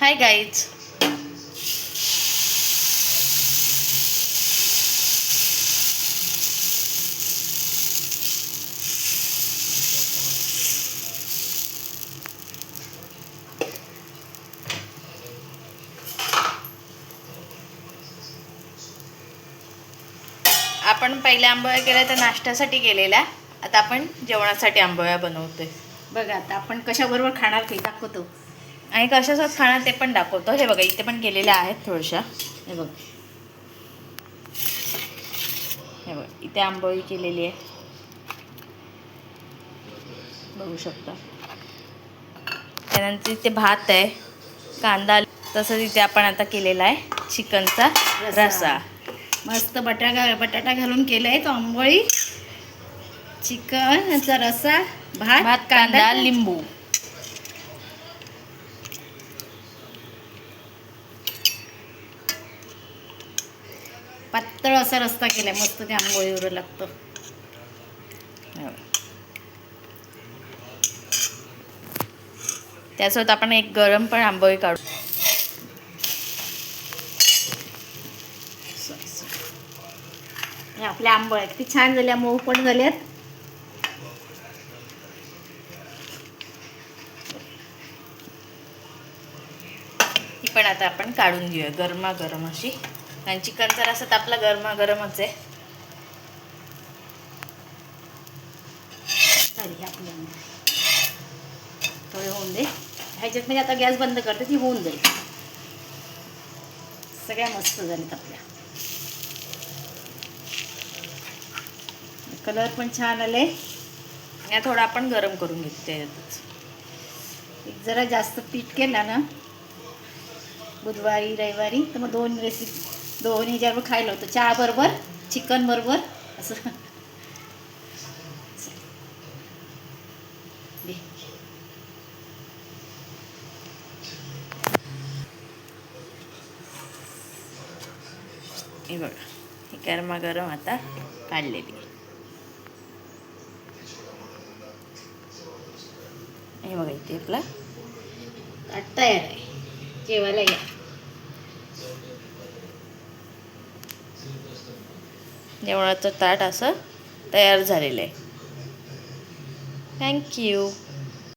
Hi guys. आपण पहिल्या आंबोळ्या केल्या त्या नाश्त्यासाठी केलेल्या, आता आपण जेवणासाठी आंबोळ्या बनवतोय. बघा आता आपण कशाबरोबर खाणार ते दाखवतो आणि कशासोबत खाणार ते पण दाखवतो. हे बघा इथे पण केलेल्या आहेत थोड्याशा. हे बघ, हे बघ इथे आंबोळी केलेली आहे, बघू शकता. त्यानंतर इथे भात आहे, कांदा, तसंच इथे आपण आता केलेला आहे चिकनचा रस्सा. मस्त बटाटा घालून केलाय तो आंबोळी, चिकनचा रस्सा, भात, कांदा, लिंबू. पातळ असा रस्ता केलाय, मस्त ते आंबोळीवर लागतं. त्यासोबत आपण एक गरम पण आंबोळी काढू. आपल्या आंबोळ्या किती छान झाल्या, मऊ पण झाल्यात. ती पण आता आपण काढून घेऊया गरमागरम अशी. आणि चिकनचा रस्सा तर आपला गरमागरमच आहे. थोडे होऊन दे ह्याच्यात, म्हणजे आता गॅस बंद करते, ती होऊन जाईल. सगळ्या मस्त झाल्यात आपल्या. कलर पण छान आले. या थोडं आपण गरम करून घेतो त्याच्यातच. एक जरा जास्त पीठ केला ना बुधवारी रविवारी, तर मग दोन्ही ज्यावर खायला होतं, चहा बरोबर, चिकन बरोबर असं. हे बघा हे गरमागरम आता काढलेली. हे बघा इथे आपला ताट तयार आहे, जेवायला या. जेवणाचं ताट असं तयार झालेलं आहे. थँक्यू.